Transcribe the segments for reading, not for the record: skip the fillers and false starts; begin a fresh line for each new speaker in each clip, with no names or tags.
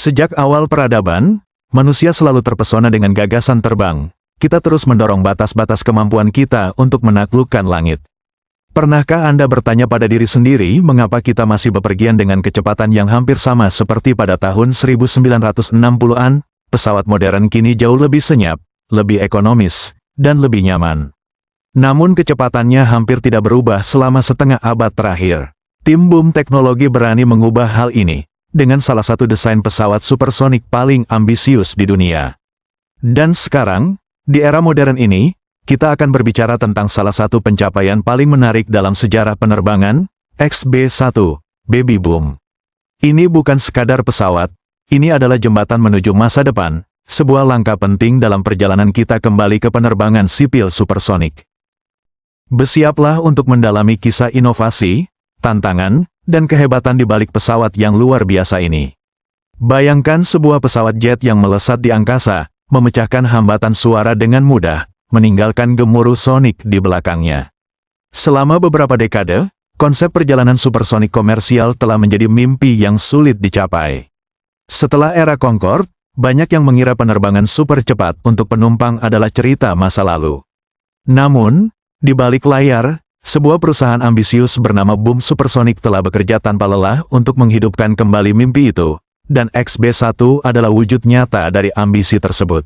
Sejak awal peradaban, manusia selalu terpesona dengan gagasan terbang. Kita terus mendorong batas-batas kemampuan kita untuk menaklukkan langit. Pernahkah Anda bertanya pada diri sendiri mengapa kita masih bepergian dengan kecepatan yang hampir sama seperti pada tahun 1960-an? Pesawat modern kini jauh lebih senyap, lebih ekonomis, dan lebih nyaman. Namun kecepatannya hampir tidak berubah selama setengah abad terakhir. Tim Boom Teknologi berani mengubah hal ini dengan salah satu desain pesawat supersonik paling ambisius di dunia. Dan sekarang, di era modern ini, kita akan berbicara tentang salah satu pencapaian paling menarik dalam sejarah penerbangan, XB-1, Baby Boom. Ini bukan sekadar pesawat, ini adalah jembatan menuju masa depan, sebuah langkah penting dalam perjalanan kita kembali ke penerbangan sipil supersonik. Bersiaplah untuk mendalami kisah inovasi, tantangan, dan kehebatan di balik pesawat yang luar biasa ini. Bayangkan sebuah pesawat jet yang melesat di angkasa, memecahkan hambatan suara dengan mudah, meninggalkan gemuruh sonik di belakangnya. Selama beberapa dekade, konsep perjalanan supersonik komersial telah menjadi mimpi yang sulit dicapai. Setelah era Concorde, banyak yang mengira penerbangan super cepat untuk penumpang adalah cerita masa lalu. Namun, di balik layar, sebuah perusahaan ambisius bernama Boom Supersonic telah bekerja tanpa lelah untuk menghidupkan kembali mimpi itu, dan XB-1 adalah wujud nyata dari ambisi tersebut.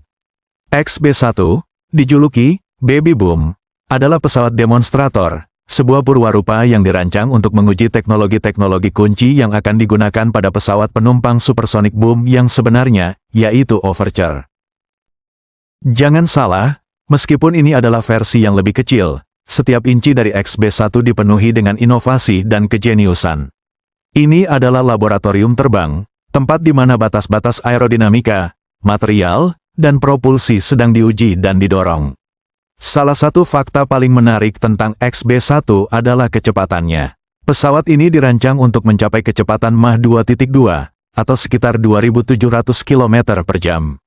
XB-1, dijuluki Baby Boom, adalah pesawat demonstrator, sebuah purwarupa yang dirancang untuk menguji teknologi-teknologi kunci yang akan digunakan pada pesawat penumpang supersonik boom yang sebenarnya, yaitu Overture. Jangan salah, meskipun ini adalah versi yang lebih kecil, setiap inci dari XB-1 dipenuhi dengan inovasi dan kejeniusan. Ini adalah laboratorium terbang, tempat di mana batas-batas aerodinamika, material, dan propulsi sedang diuji dan didorong. Salah satu fakta paling menarik tentang XB-1 adalah kecepatannya. Pesawat ini dirancang untuk mencapai kecepatan Mach 2.2, atau sekitar 2.700 km per jam.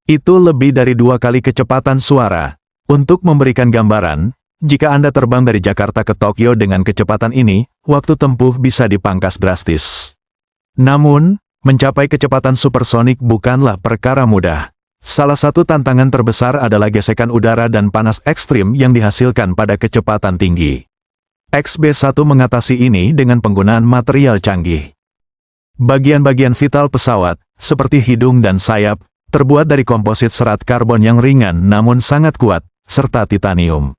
Itu lebih dari 2 kali kecepatan suara. Untuk memberikan gambaran, jika Anda terbang dari Jakarta ke Tokyo dengan kecepatan ini, waktu tempuh bisa dipangkas drastis. Namun, mencapai kecepatan supersonik bukanlah perkara mudah. Salah satu tantangan terbesar adalah gesekan udara dan panas ekstrim yang dihasilkan pada kecepatan tinggi. XB-1 mengatasi ini dengan penggunaan material canggih. Bagian-bagian vital pesawat, seperti hidung dan sayap, terbuat dari komposit serat karbon yang ringan namun sangat kuat, serta titanium.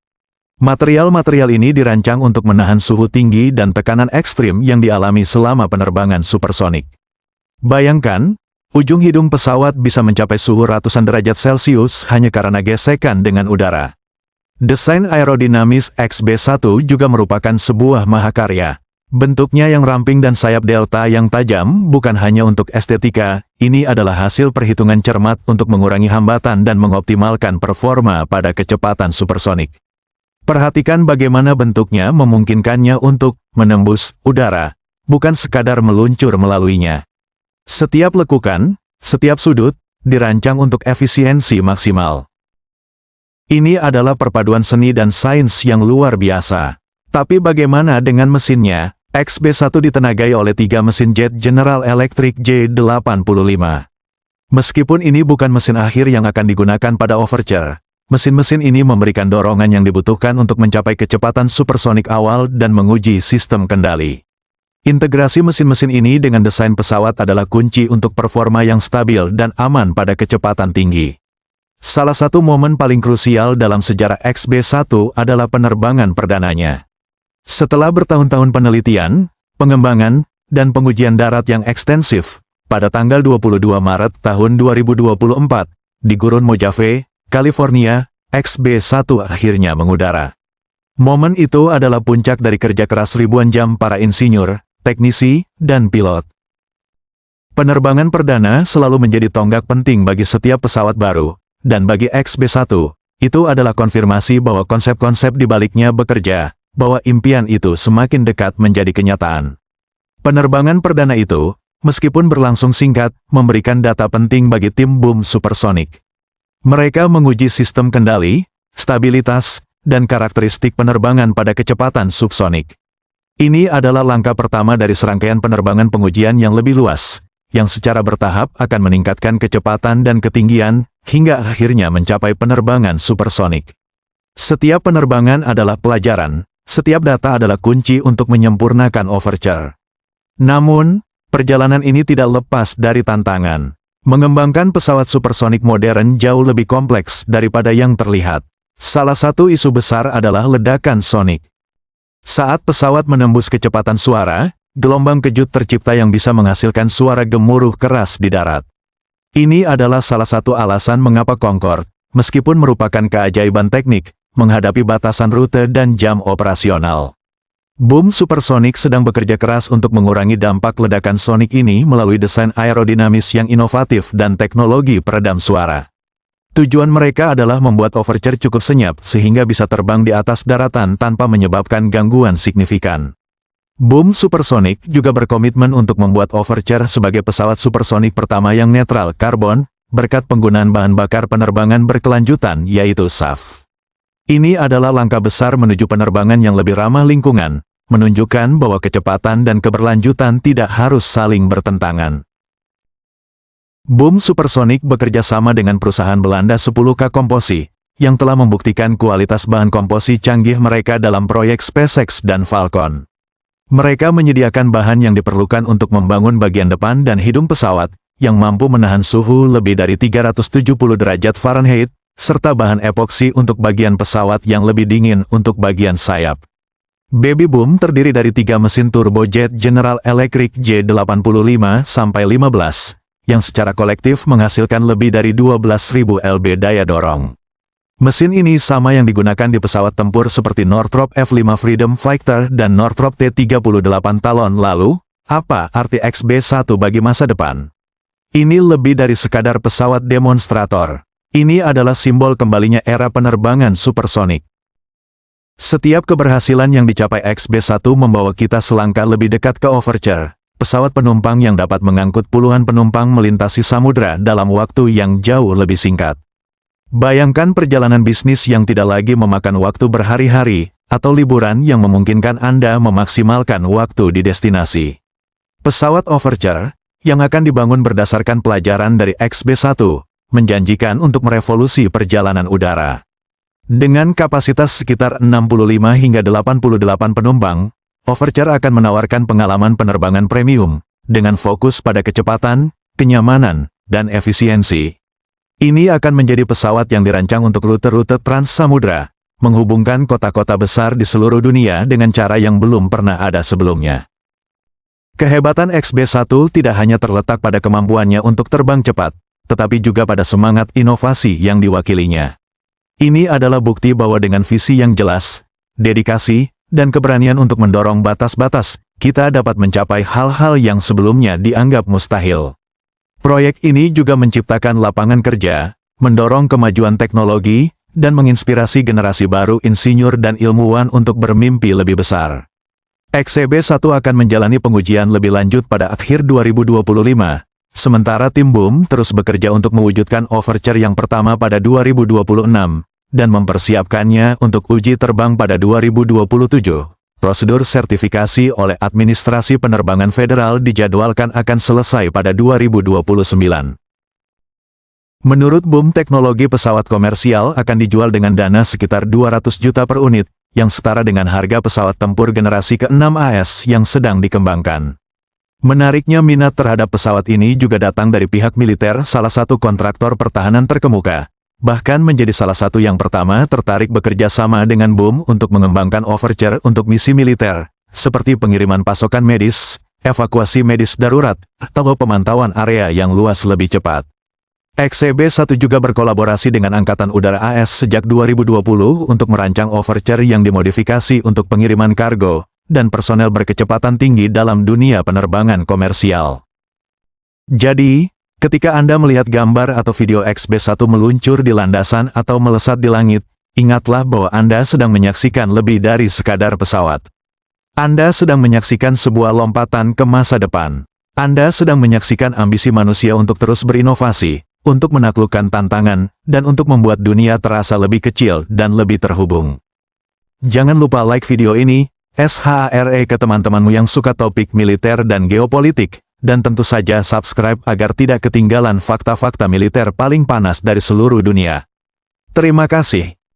Material-material ini dirancang untuk menahan suhu tinggi dan tekanan ekstrim yang dialami selama penerbangan supersonik. Bayangkan, ujung hidung pesawat bisa mencapai suhu ratusan derajat Celcius hanya karena gesekan dengan udara. Desain aerodinamis XB-1 juga merupakan sebuah mahakarya. Bentuknya yang ramping dan sayap delta yang tajam bukan hanya untuk estetika, ini adalah hasil perhitungan cermat untuk mengurangi hambatan dan mengoptimalkan performa pada kecepatan supersonik. Perhatikan bagaimana bentuknya memungkinkannya untuk menembus udara, bukan sekadar meluncur melaluinya. Setiap lekukan, setiap sudut, dirancang untuk efisiensi maksimal. Ini adalah perpaduan seni dan sains yang luar biasa. Tapi bagaimana dengan mesinnya? XB-1 ditenagai oleh 3 mesin jet General Electric J85. Meskipun ini bukan mesin akhir yang akan digunakan pada Overture, mesin-mesin ini memberikan dorongan yang dibutuhkan untuk mencapai kecepatan supersonik awal dan menguji sistem kendali. Integrasi mesin-mesin ini dengan desain pesawat adalah kunci untuk performa yang stabil dan aman pada kecepatan tinggi. Salah satu momen paling krusial dalam sejarah XB-1 adalah penerbangan perdananya. Setelah bertahun-tahun penelitian, pengembangan, dan pengujian darat yang ekstensif, pada tanggal 22 Maret tahun 2024, di Gurun Mojave, California, XB-1 akhirnya mengudara. Momen itu adalah puncak dari kerja keras ribuan jam para insinyur, teknisi, dan pilot. Penerbangan perdana selalu menjadi tonggak penting bagi setiap pesawat baru, dan bagi XB-1, itu adalah konfirmasi bahwa konsep-konsep di baliknya bekerja, bahwa impian itu semakin dekat menjadi kenyataan. Penerbangan perdana itu, meskipun berlangsung singkat, memberikan data penting bagi tim Boom Supersonic. Mereka menguji sistem kendali, stabilitas, dan karakteristik penerbangan pada kecepatan subsonik. Ini adalah langkah pertama dari serangkaian penerbangan pengujian yang lebih luas, yang secara bertahap akan meningkatkan kecepatan dan ketinggian, hingga akhirnya mencapai penerbangan supersonik. Setiap penerbangan adalah pelajaran, setiap data adalah kunci untuk menyempurnakan Overture. Namun, perjalanan ini tidak lepas dari tantangan. Mengembangkan pesawat supersonik modern jauh lebih kompleks daripada yang terlihat. Salah satu isu besar adalah ledakan sonik. Saat pesawat menembus kecepatan suara, gelombang kejut tercipta yang bisa menghasilkan suara gemuruh keras di darat. Ini adalah salah satu alasan mengapa Concorde, meskipun merupakan keajaiban teknik, menghadapi batasan rute dan jam operasional. Boom Supersonic sedang bekerja keras untuk mengurangi dampak ledakan sonik ini melalui desain aerodinamis yang inovatif dan teknologi peredam suara. Tujuan mereka adalah membuat Overture cukup senyap sehingga bisa terbang di atas daratan tanpa menyebabkan gangguan signifikan. Boom Supersonic juga berkomitmen untuk membuat Overture sebagai pesawat supersonik pertama yang netral karbon, berkat penggunaan bahan bakar penerbangan berkelanjutan yaitu SAF. Ini adalah langkah besar menuju penerbangan yang lebih ramah lingkungan, menunjukkan bahwa kecepatan dan keberlanjutan tidak harus saling bertentangan. Boom Supersonic bekerja sama dengan perusahaan Belanda 10K Komposi, yang telah membuktikan kualitas bahan komposi canggih mereka dalam proyek SpaceX dan Falcon. Mereka menyediakan bahan yang diperlukan untuk membangun bagian depan dan hidung pesawat, yang mampu menahan suhu lebih dari 370 derajat Fahrenheit, serta bahan epoksi untuk bagian pesawat yang lebih dingin untuk bagian sayap. Baby Boom terdiri dari 3 mesin turbojet General Electric J85-15, yang secara kolektif menghasilkan lebih dari 12.000 lb daya dorong. Mesin ini sama yang digunakan di pesawat tempur seperti Northrop F-5 Freedom Fighter dan Northrop T-38 Talon lalu. Apa arti XB-1 bagi masa depan? Ini lebih dari sekadar pesawat demonstrator. Ini adalah simbol kembalinya era penerbangan supersonik. Setiap keberhasilan yang dicapai XB-1 membawa kita selangkah lebih dekat ke Overture, pesawat penumpang yang dapat mengangkut puluhan penumpang melintasi samudra dalam waktu yang jauh lebih singkat. Bayangkan perjalanan bisnis yang tidak lagi memakan waktu berhari-hari, atau liburan yang memungkinkan Anda memaksimalkan waktu di destinasi. Pesawat Overture, yang akan dibangun berdasarkan pelajaran dari XB-1, menjanjikan untuk merevolusi perjalanan udara. Dengan kapasitas sekitar 65 hingga 88 penumpang, Overture akan menawarkan pengalaman penerbangan premium, dengan fokus pada kecepatan, kenyamanan, dan efisiensi. Ini akan menjadi pesawat yang dirancang untuk rute-rute trans-samudra, menghubungkan kota-kota besar di seluruh dunia dengan cara yang belum pernah ada sebelumnya. Kehebatan XB-1 tidak hanya terletak pada kemampuannya untuk terbang cepat, tetapi juga pada semangat inovasi yang diwakilinya. Ini adalah bukti bahwa dengan visi yang jelas, dedikasi, dan keberanian untuk mendorong batas-batas, kita dapat mencapai hal-hal yang sebelumnya dianggap mustahil. Proyek ini juga menciptakan lapangan kerja, mendorong kemajuan teknologi, dan menginspirasi generasi baru insinyur dan ilmuwan untuk bermimpi lebih besar. XB-1 akan menjalani pengujian lebih lanjut pada akhir 2025, sementara tim Boom terus bekerja untuk mewujudkan Overture yang pertama pada 2026, dan mempersiapkannya untuk uji terbang pada 2027. Prosedur sertifikasi oleh Administrasi Penerbangan Federal dijadwalkan akan selesai pada 2029. Menurut Boom, teknologi pesawat komersial akan dijual dengan dana sekitar 200 juta per unit, yang setara dengan harga pesawat tempur generasi ke-6 AS yang sedang dikembangkan. Menariknya, minat terhadap pesawat ini juga datang dari pihak militer, salah satu kontraktor pertahanan terkemuka, bahkan menjadi salah satu yang pertama tertarik bekerja sama dengan Boom untuk mengembangkan Overture untuk misi militer, seperti pengiriman pasokan medis, evakuasi medis darurat, atau pemantauan area yang luas lebih cepat. XB-1 juga berkolaborasi dengan Angkatan Udara AS sejak 2020 untuk merancang Overture yang dimodifikasi untuk pengiriman kargo dan personel berkecepatan tinggi dalam dunia penerbangan komersial. Jadi, ketika Anda melihat gambar atau video XB-1 meluncur di landasan atau melesat di langit, ingatlah bahwa Anda sedang menyaksikan lebih dari sekadar pesawat. Anda sedang menyaksikan sebuah lompatan ke masa depan. Anda sedang menyaksikan ambisi manusia untuk terus berinovasi, untuk menaklukkan tantangan, dan untuk membuat dunia terasa lebih kecil dan lebih terhubung. Jangan lupa like video ini, share ke teman-temanmu yang suka topik militer dan geopolitik, dan tentu saja subscribe agar tidak ketinggalan fakta-fakta militer paling panas dari seluruh dunia. Terima kasih.